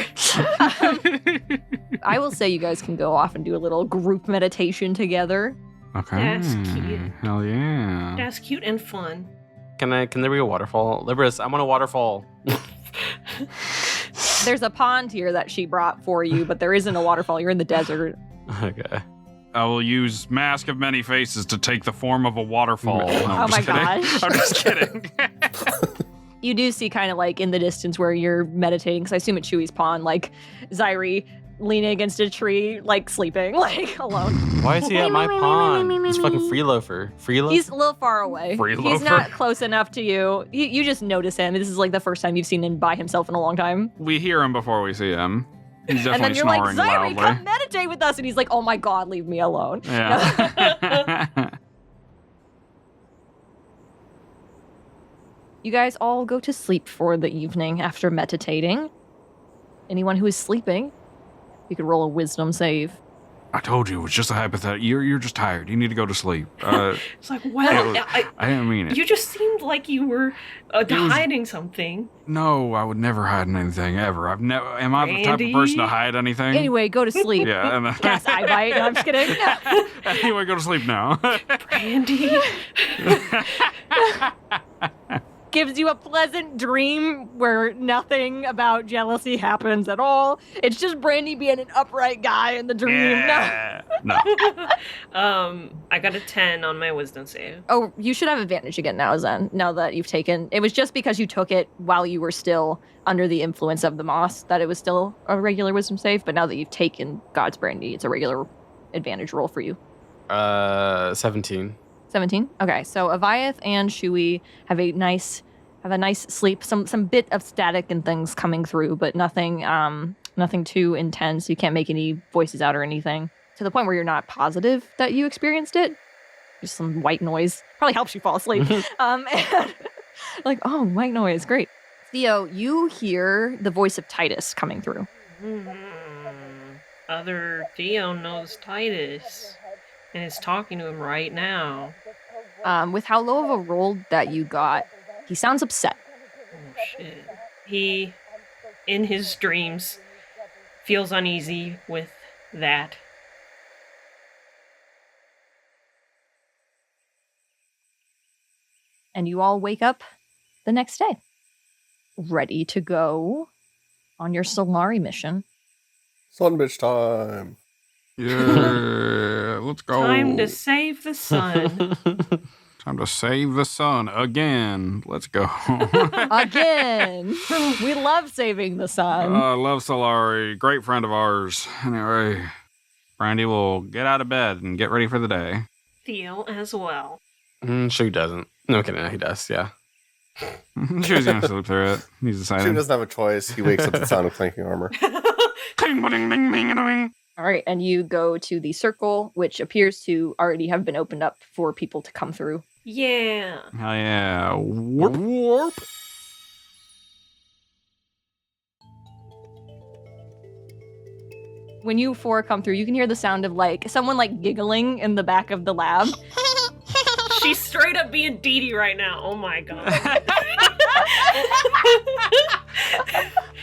S3: I will say you guys can go off and do a little group meditation together.
S4: Okay.
S5: That's cute.
S4: Hell yeah.
S5: That's cute and fun.
S6: Can there be a waterfall? Libris, I want a waterfall.
S3: There's a pond here that she brought for you, but there isn't a waterfall. You're in the desert.
S6: Okay.
S4: I will use Mask of Many Faces to take the form of a waterfall. No, I'm
S3: Oh
S4: just
S3: my
S4: kidding.
S3: gosh.
S4: I'm just kidding.
S3: You do see kind of like in the distance where you're meditating, because I assume it's Shui's pond, like Zairi leaning against a tree, like sleeping, like alone.
S6: Why is he at my pond? He's fucking free loafer.
S3: He's a little far away.
S4: Free
S3: He's
S4: loafer?
S3: not close enough to you. You just notice him. This is like the first time you've seen him by himself in a long time.
S4: We hear him before we see him. He's
S3: And then
S4: definitely
S3: you're like,
S4: snoring
S3: Zairi,
S4: loudly.
S3: come meditate with us. And he's like, oh my God, leave me alone.
S4: Yeah.
S3: You guys all go to sleep for the evening after meditating. Anyone who is sleeping, you could roll a wisdom save.
S4: I told you, it was just a hypothetical. You're just tired. You need to go to sleep.
S5: It's like, well,
S4: I didn't mean it.
S5: you just seemed like you were
S4: was-
S5: hiding something.
S4: No, I would never hide anything, ever. Am I the type of person to hide anything?
S3: Anyway, go to sleep.
S4: Yeah. And
S3: Cast eye bite. No, I'm just kidding.
S4: anyway, go to sleep now.
S5: Brandy.
S3: gives you a pleasant dream where nothing about jealousy happens at all. It's just Brandy being an upright guy in the dream.
S4: Yeah. No.
S5: I got a 10 on my wisdom save.
S3: Oh, you should have advantage again now, Zen, now that you've taken... It was just because you took it while you were still under the influence of the moss that it was still a regular wisdom save, but now that you've taken God's Brandy, it's a regular advantage roll for you.
S6: 17.
S3: 17? Okay, so Avayath and Shui have a nice sleep, some bit of static and things coming through, but nothing too intense. You can't make any voices out or anything. To the point where you're not positive that you experienced it. Just some white noise. Probably helps you fall asleep. And like, oh, white noise, great. Theo, you hear the voice of Titus coming through.
S5: Other Theo knows Titus and is talking to him right now.
S3: With how low of a roll that you got, he sounds upset.
S5: Oh, shit. He, in his dreams, feels uneasy with that.
S3: And you all wake up the next day, ready to go on your Solari mission.
S7: Sun bitch time.
S4: Yeah, let's go.
S5: Time to save the sun.
S4: Time to save the sun again. Let's go.
S3: Again! We love saving the sun.
S4: I love Solari. Great friend of ours. Anyway, Brandy will get out of bed and get ready for the day.
S5: Theo as well.
S6: Shui doesn't. No kidding, he does, yeah.
S4: She was going to sleep through it. He's
S7: She
S4: decided.
S7: doesn't have a choice. He wakes up to the sound of clanking armor.
S3: All right, and you go to the circle, which appears to already have been opened up for people to come through.
S5: Yeah.
S4: Hell yeah. Warp. Warp.
S3: When you four come through, you can hear the sound of like someone like giggling in the back of the lab.
S5: She's straight up being Dee Dee right now. Oh my god.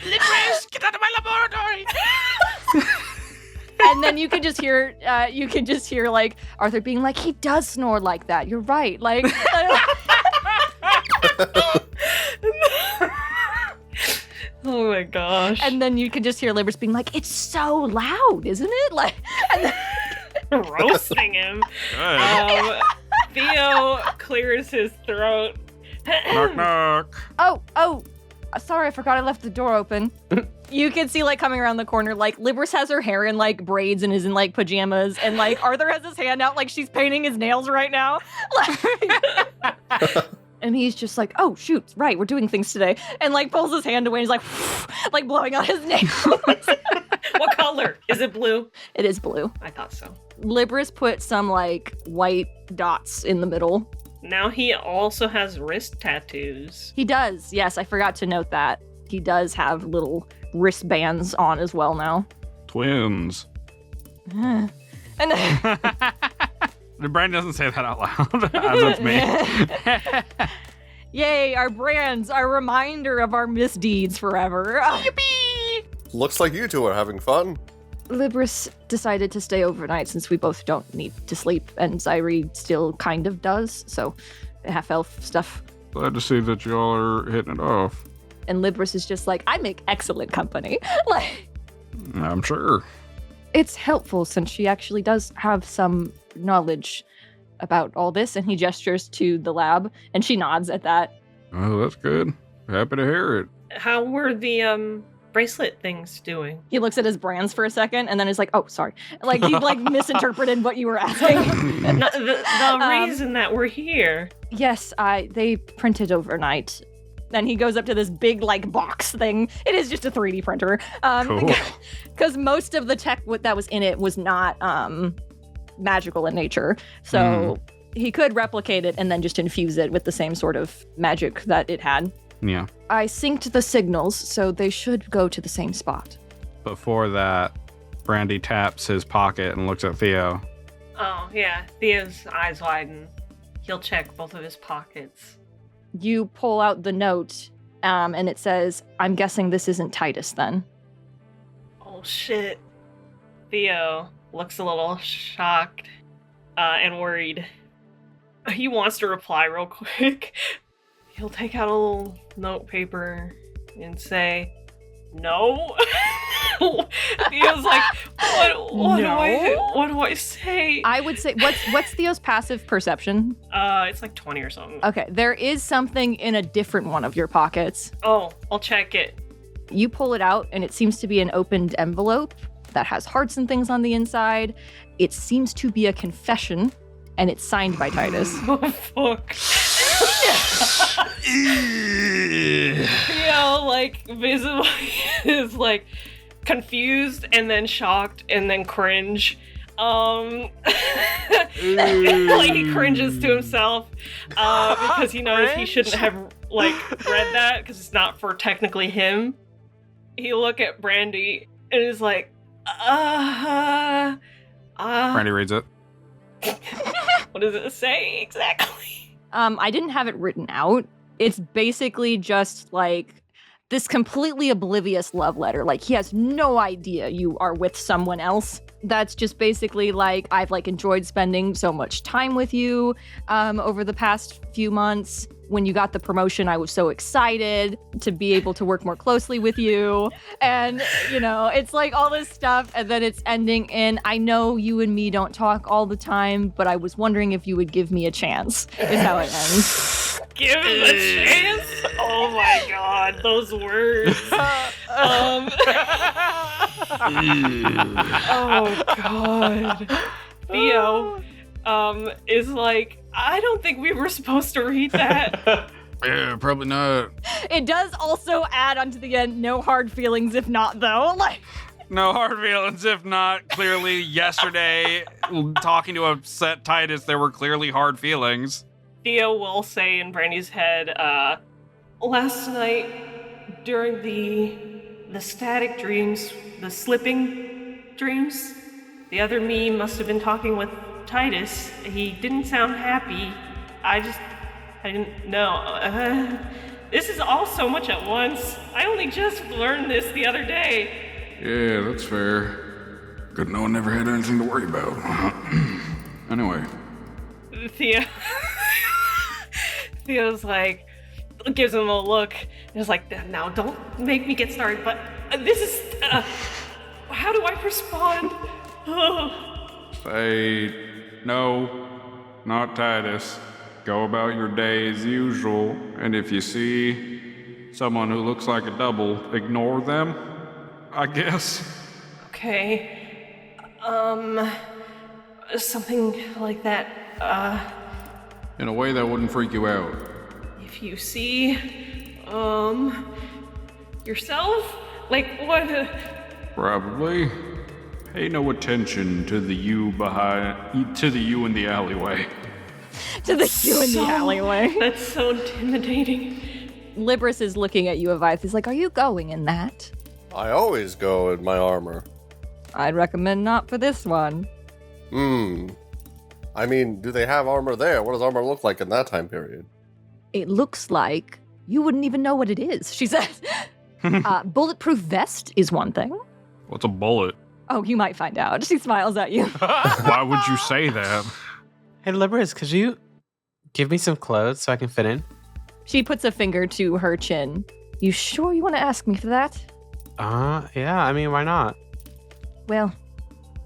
S4: Litres, get out of my laboratory.
S3: And then you can just hear like Arthur being like, he does snore like that. You're right. Like
S5: Oh my gosh.
S3: and then you can just hear Libris being like, it's so loud, isn't it? Like and then,
S5: roasting him.
S4: Good.
S5: Theo clears his throat.
S4: Knock, knock.
S3: oh, sorry, I forgot I left the door open. You can see like coming around the corner, like Libris has her hair in like braids and is in like pajamas, and like Arthur has his hand out like she's painting his nails right now. Like, and he's just like, oh shoot, right, we're doing things today, and like pulls his hand away and he's like, like blowing out his nails.
S5: What color? Is it blue?
S3: It is blue.
S5: I thought so.
S3: Libris put some like white dots in the middle.
S5: Now he also has wrist tattoos.
S3: He does, yes, I forgot to note that. He does have little wristbands on as well now.
S4: Twins.
S3: And
S4: Brandy doesn't say that out loud. That's me.
S3: yay, our brands, our reminder of our misdeeds forever.
S7: Looks like you two are having fun.
S3: Libris decided to stay overnight since we both don't need to sleep, and Zyri still kind of does, so half-elf stuff.
S4: Glad to see that y'all are hitting it off.
S3: And Libris is just like, I make excellent company. Like,
S4: I'm sure.
S3: it's helpful since she actually does have some knowledge about all this, and he gestures to the lab, and she nods at that.
S4: Oh, that's good. Happy to hear it.
S5: How were the bracelet things doing?
S3: He looks at his brands for a second, and then he's like, oh, sorry. Like, he like misinterpreted what you were asking.
S5: No, the reason that we're here.
S3: Yes, they printed overnight. Then he goes up to this big, like, box thing. It is just a 3D printer.
S4: Cool.
S3: Because most of the tech that was in it was not magical in nature. So he could replicate it and then just infuse it with the same sort of magic that it had.
S4: Yeah.
S3: I synced the signals, so they should go to the same spot.
S4: Before that, Brandy taps his pocket and looks at Theo.
S5: Oh, yeah. Theo's eyes widen. He'll check both of his pockets.
S3: You pull out the note, and it says, I'm guessing this isn't Titus then.
S5: Oh, shit. Theo looks a little shocked and worried. He wants to reply real quick. he'll take out a little note paper and say, "No." Theo's like, what do I say?
S3: I would say, what's Theo's passive perception?
S5: It's like 20 or something.
S3: Okay, there is something in a different one of your pockets.
S5: Oh, I'll check it.
S3: You pull it out, and it seems to be an opened envelope that has hearts and things on the inside. It seems to be a confession, and it's signed by Titus.
S5: Oh, fuck. Theo, like, visibly is, like, confused and then shocked and then cringe. Like, he cringes to himself because he knows he shouldn't have, like, read that because it's not for technically him. He look at Brandy and is like,
S4: Brandy reads it.
S5: What does it say exactly?
S3: I didn't have it written out. It's basically just like this completely oblivious love letter. Like, he has no idea you are with someone else. That's just basically like, I've like enjoyed spending so much time with you over the past few months. When you got the promotion, I was so excited to be able to work more closely with you. And, you know, it's like all this stuff. And then it's ending in, I know you and me don't talk all the time, but I was wondering if you would give me a chance, is how it ends.
S5: Give him a chance? Oh my god, those words. Oh god. Theo is like, I don't think we were supposed to read that.
S4: Yeah, probably not.
S3: It does also add onto the end, no hard feelings if not, though. Like,
S4: No hard feelings if not. Clearly, yesterday, talking to upset Titus, there were clearly hard feelings.
S5: Theo will say in Brandy's head, last night during the static dreams, the slipping dreams, the other me must have been talking with Titus. He didn't sound happy. I didn't know. This is all so much at once. I only just learned this the other day.
S4: Yeah, that's fair. Good no one never had anything to worry about. Anyway.
S5: Theo's like, gives him a look, and is like, now don't make me get started, but this is, how do I respond?
S4: Say, no, not Titus. Go about your day as usual, and if you see someone who looks like a double, ignore them, I guess.
S5: Okay. Something like that,
S4: In a way that wouldn't freak you out.
S5: if you see, yourself? Like, what?
S4: Probably. Pay no attention to the you in the alleyway.
S3: to the queue in the alleyway.
S5: That's so intimidating.
S3: Libris is looking at you, Avayath. He's like, are you going in that?
S7: I always go in my armor.
S3: I'd recommend not for this one.
S7: I mean, do they have armor there? What does armor look like in that time period?
S3: It looks like you wouldn't even know what it is, she says. Bulletproof vest is one thing.
S4: What's a bullet?
S3: Oh, you might find out. She smiles at you.
S4: Why would you say that?
S6: Hey, Libris, could you give me some clothes so I can fit in?
S3: She puts a finger to her chin. You sure you want to ask me for that?
S6: Yeah, I mean, why not?
S3: Well,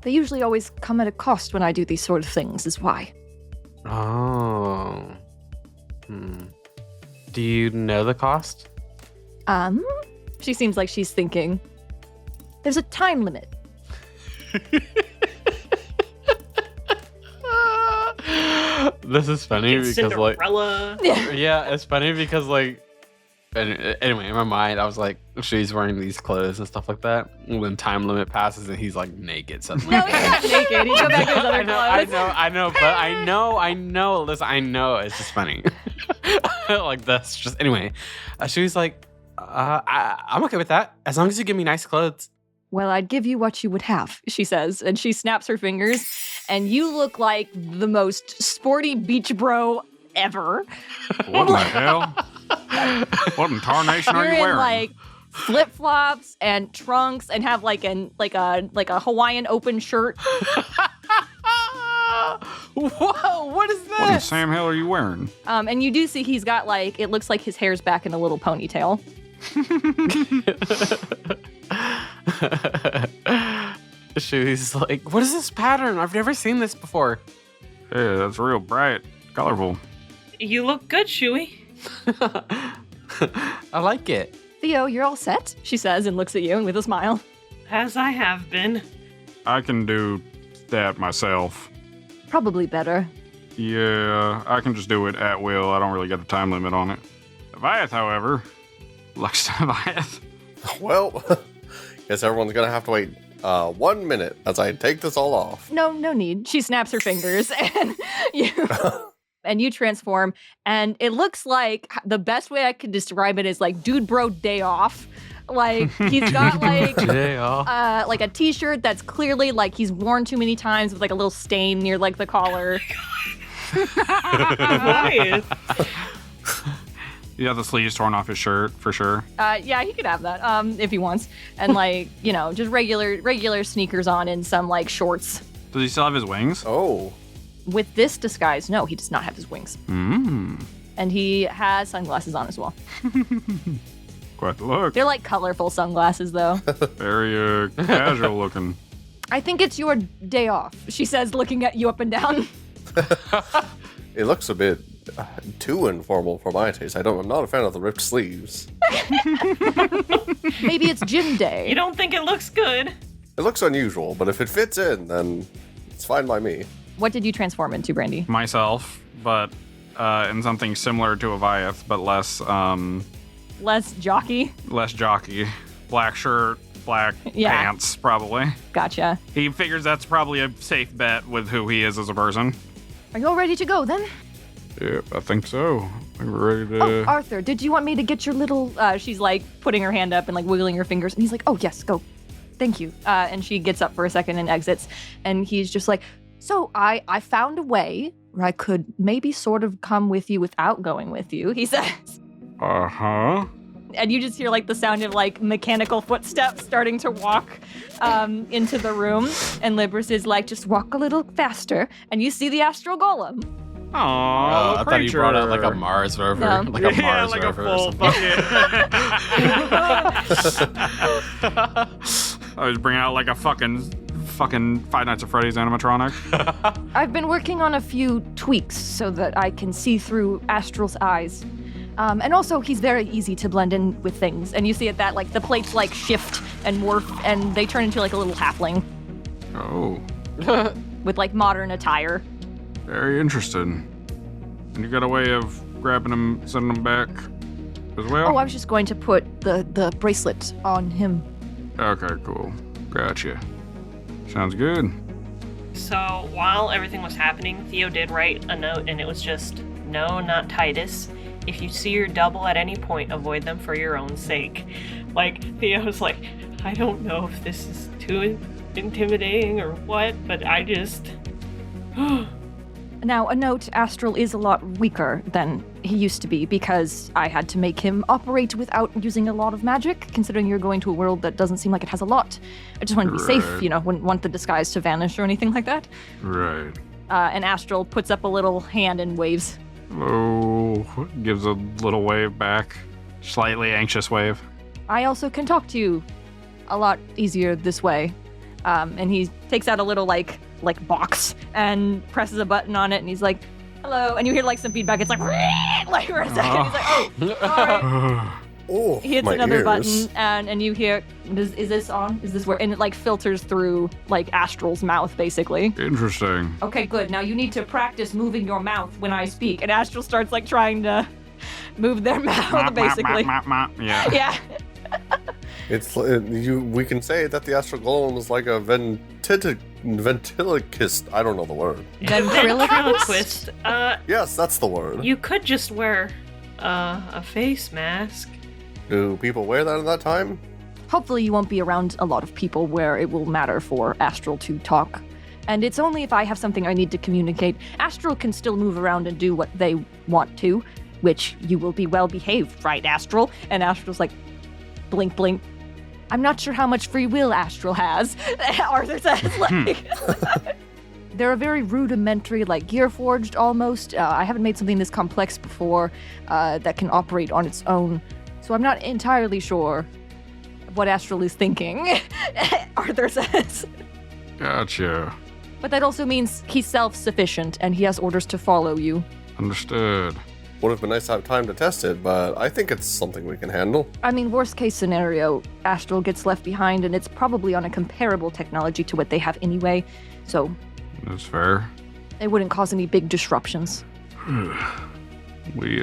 S3: they usually always come at a cost when I do these sort of things, is why.
S6: Oh. Do you know the cost?
S3: She seems like she's thinking. There's a time limit.
S6: This is funny because,
S5: Cinderella.
S6: yeah, it's funny because, anyway, in my mind, I was like, she's wearing these clothes and stuff like that. And then time limit passes and he's like naked suddenly.
S3: No, he's not naked. He's go back to his other clothes.
S6: I know. Listen, I know. It's just funny. Like, that's just, anyway. She was like, I'm okay with that as long as you give me nice clothes.
S3: Well, I'd give you what you would have, she says, and she snaps her fingers, and you look like the most sporty beach bro ever.
S4: What the hell? What in tarnation are
S3: You're
S4: you wearing?
S3: in like flip-flops and trunks and have like a Hawaiian open shirt.
S6: Whoa, what is
S4: What in
S6: this?
S4: Sam hell are you wearing?
S3: And you do see he's got like, it looks like his hair's back in a little ponytail.
S6: Shui's like, what is this pattern? I've never seen this before.
S4: Hey, that's real bright, colorful.
S5: You look good, Shui.
S6: I like it.
S3: Theo, you're all set, she says and looks at you with a smile.
S5: As I have been.
S4: I can do that myself.
S3: Probably better.
S4: Yeah, I can just do it at will. I don't really get a time limit on it. Avayath, however, looks to Avayath.
S7: Well, guess everyone's gonna have to wait 1 minute as I take this all off.
S3: No need. She snaps her fingers and you transform. And it looks like the best way I could describe it is like dude bro day off. Like he's got like like a t-shirt that's clearly like he's worn too many times with like a little stain near like the collar.
S5: Nice.
S4: Yeah, the sleeves torn off his shirt for sure.
S3: Yeah, he could have that if he wants. And like, you know, just regular sneakers on and some like shorts.
S4: Does he still have his wings?
S7: Oh,
S3: With this disguise, no, he does not have his wings. And he has sunglasses on as well.
S4: Quite the look.
S3: They're like colorful sunglasses though.
S4: Very casual looking.
S3: I think it's your day off, she says, looking at you up and down.
S7: it looks a bit too informal for my taste. I'm not a fan of the ripped sleeves.
S3: Maybe it's gym day.
S5: You don't think it looks good?
S7: It looks unusual, but if it fits in, then it's fine by me.
S3: What did you transform into, Brandy?
S4: Myself, but in something similar to Avayath, but less
S3: Less jockey?
S4: less jockey. Black shirt, black
S3: Yeah.
S4: pants, probably.
S3: Gotcha.
S4: He figures that's probably a safe bet with who he is as a person.
S3: Are you all ready to go then?
S4: Yep, I think so. I think we're ready to...
S3: Oh, Arthur, did you want me to get your little... she's like putting her hand up and like wiggling her fingers. And he's like, oh, yes, go. Thank you. And she gets up for a second and exits. And he's just like, so I found a way where I could maybe sort of come with you without going with you, he says.
S4: Uh-huh.
S3: And you just hear like the sound of like mechanical footsteps starting to walk into the room. And Libris is like, just walk a little faster. And you see the astral golem.
S4: Aww,
S6: I thought you brought out like a Mars rover.
S3: No.
S6: Like a
S4: yeah,
S6: Mars
S4: like
S6: rover
S4: a
S6: or
S4: full
S6: something.
S4: fucking... I was bringing out like a fucking Five Nights at Freddy's animatronic.
S3: I've been working on a few tweaks so that I can see through Astral's eyes. And also, he's very easy to blend in with things. And you see at that, like, the plates, like, shift and morph, and they turn into, like, a little halfling
S4: Oh,
S3: with, like, modern attire.
S4: very interesting. And you got a way of grabbing him, sending him back as well?
S3: Oh, I was just going to put the bracelet on him.
S4: Okay, cool. Gotcha. Sounds good.
S5: So while everything was happening, Theo did write a note, and it was just, no, not Titus. If you see your double at any point, avoid them for your own sake. Like, Theo's like, I don't know if this is too intimidating or what, but I just...
S3: Now, a note, Astral is a lot weaker than he used to be because I had to make him operate without using a lot of magic, considering you're going to a world that doesn't seem like it has a lot. I just want to be safe,
S4: Right.
S3: you know, wouldn't want the disguise to vanish or anything like that.
S4: Right.
S3: And Astral puts up a little hand and waves.
S4: Oh, gives a little wave back. Slightly anxious wave.
S3: I also can talk to you a lot easier this way. And he takes out a little, like box and presses a button on it, and he's like, hello. And you hear, like, some feedback. It's like for a second. He's like, oh, sorry.
S7: Oh,
S3: He hits
S7: my
S3: another
S7: ears.
S3: button, and you hear, is this on? Is this where? And it, like, filters through, like, Astral's mouth, basically.
S4: Interesting.
S3: Okay, good. Now you need to practice moving your mouth when I speak. And Astral starts, like, trying to move their mouth, basically.
S4: Yeah.
S3: Yeah.
S7: It's we can say that the astral golem is like a ventriloquist. I don't know the word.
S5: Ventriloquist.
S7: Yes, that's the word.
S5: You could just wear a face mask.
S7: Do people wear that at that time?
S3: Hopefully you won't be around a lot of people where it will matter for Astral to talk. And it's only if I have something I need to communicate. Astral can still move around and do what they want to, which you will be well behaved, right, Astral? And Astral's like, blink, blink. I'm not sure how much free will Astral has, Arthur says, like.
S1: They're a very rudimentary, like gear forged almost. I haven't made something this complex before that can operate on its own. So I'm not entirely sure what Astral is thinking, Arthur says.
S4: Gotcha.
S1: But that also means he's self-sufficient and he has orders to follow you.
S4: Understood.
S7: Would have been nice to have time to test it, but I think it's something we can handle.
S1: I mean, worst case scenario, Astral gets left behind and it's probably on a comparable technology to what they have anyway. So
S4: That's fair.
S1: it wouldn't cause any big disruptions.
S4: We,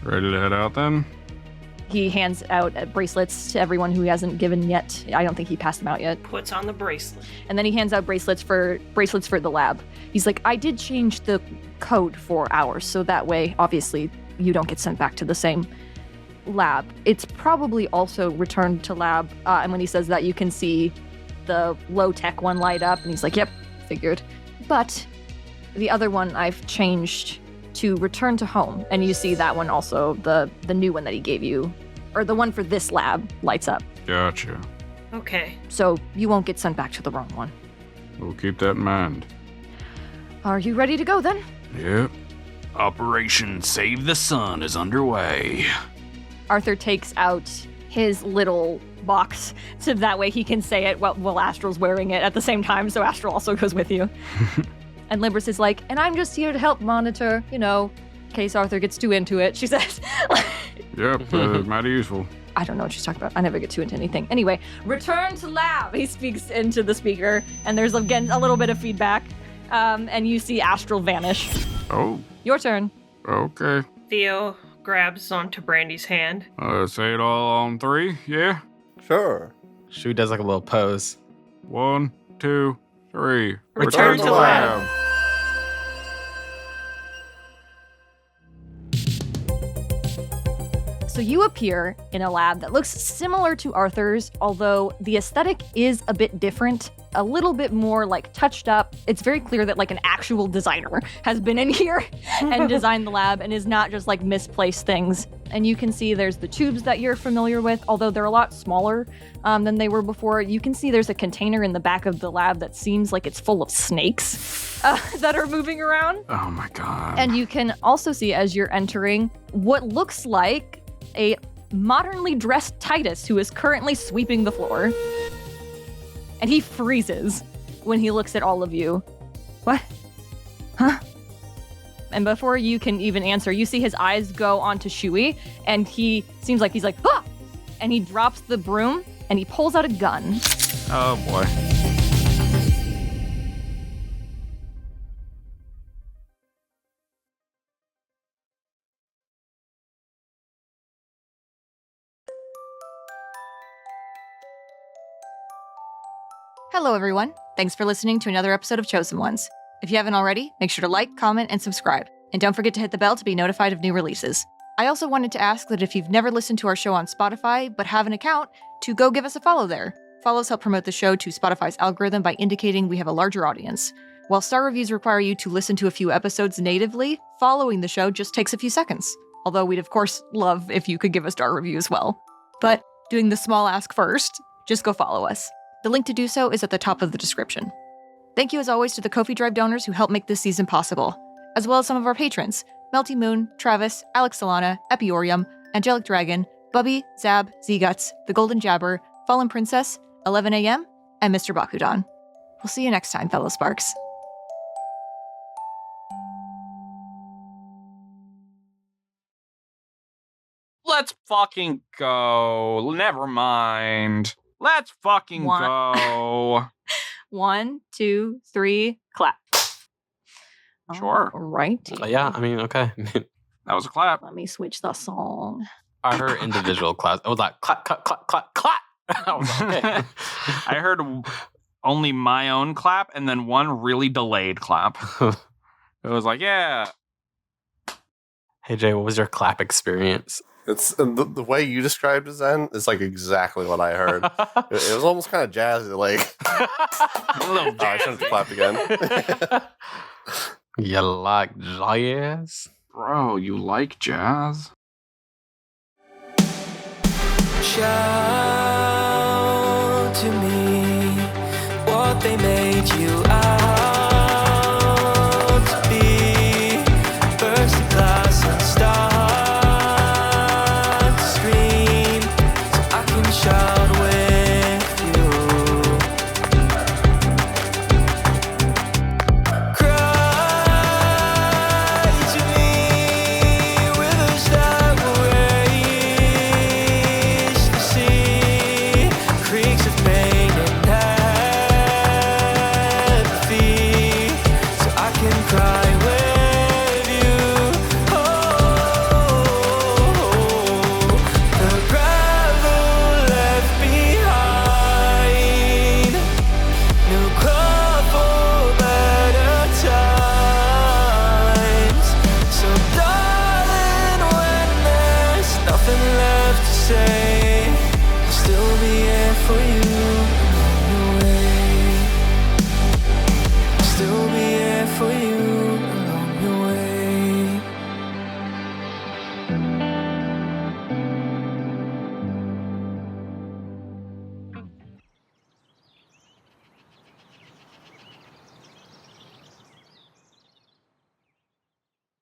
S4: ready to head out then?
S1: He hands out bracelets to everyone who he hasn't given yet. I don't think he passed them out yet.
S5: Puts on the bracelet.
S1: And then he hands out bracelets for the lab. He's like, I did change the code for ours, so that way, obviously, you don't get sent back to the same lab. It's probably also returned to lab. And when he says that, you can see the low-tech one light up, and he's like, yep, figured. But the other one I've changed to return to home, and you see that one also, the new one that he gave you, or the one for this lab, lights up.
S4: Gotcha.
S5: Okay.
S1: So you won't get sent back to the wrong one.
S4: We'll keep that in mind.
S1: Are you ready to go then?
S4: Yep.
S8: Operation Save the Sun is underway.
S1: Arthur takes out his little box so that way he can say it while Astral's wearing it at the same time, so Astral also goes with you. And Libris is like, and I'm just here to help monitor, in case Arthur gets too into it, she says.
S4: Yep, mighty useful.
S1: I don't know what she's talking about. I never get too into anything. Anyway, return to lab, he speaks into the speaker, and there's again a little bit of feedback, and you see Astral vanish.
S4: Oh,
S1: Your turn.
S4: okay.
S5: Theo grabs onto Brandy's hand.
S4: Say it all on 3, yeah?
S7: Sure.
S6: Shui does like a little pose.
S4: 1, 2, 3.
S5: Return to lab.
S1: So you appear in a lab that looks similar to Arthur's, although the aesthetic is a bit different, a little bit more like touched up. It's very clear that like an actual designer has been in here and designed the lab and is not just like misplaced things. And you can see there's the tubes that you're familiar with, although they're a lot smaller than they were before. You can see there's a container in the back of the lab that seems like it's full of snakes that are moving around.
S4: Oh my god.
S1: And you can also see as you're entering what looks like a modernly dressed Titus who is currently sweeping the floor. And he freezes when he looks at all of you. What? Huh? And before you can even answer, you see his eyes go onto Shui, and he seems like he's like, ah! And he drops the broom, and he pulls out a gun.
S4: Oh boy.
S1: Hello, everyone. Thanks for listening to another episode of Chosen Ones. If you haven't already, make sure to like, comment, and subscribe. And don't forget to hit the bell to be notified of new releases. I also wanted to ask that if you've never listened to our show on Spotify but have an account, to go give us a follow there. Follows help promote the show to Spotify's algorithm by indicating we have a larger audience. While star reviews require you to listen to a few episodes natively, following the show just takes a few seconds. Although we'd of course love if you could give a star review as well. But doing the small ask first, just go follow us. The link to do so is at the top of the description. Thank you as always to the Ko-fi Drive donors who helped make this season possible, as well as some of our patrons, MeltiMoon, Travis, Alyx, Solana, EpiAureum, Angelic Dragon, Bubby, Zab, Z.Gutz, The Golden Jabber, Fallen Princess, 11 AM, and Mr. Bakudan. We'll see you next time, fellow Sparks.
S8: Let's fucking go. Never mind. Let's fucking go.
S1: 1, 2, 3, clap.
S8: Sure.
S1: All right.
S6: Yeah, I mean, okay.
S4: That was a clap.
S1: Let me switch the song.
S6: I heard individual claps. I was like, clap, clap, clap, clap, clap. I was like, okay.
S8: I heard only my own clap and then one really delayed clap. It was like, yeah.
S6: Hey, Jay, what was your clap experience?
S7: It's the way you described it, Zen, is like exactly what I heard. It was almost kind of jazzy, like.
S8: A little
S7: Oh, I shouldn't have clapped again.
S6: You like jazz?
S4: Bro, you like jazz?
S2: Child.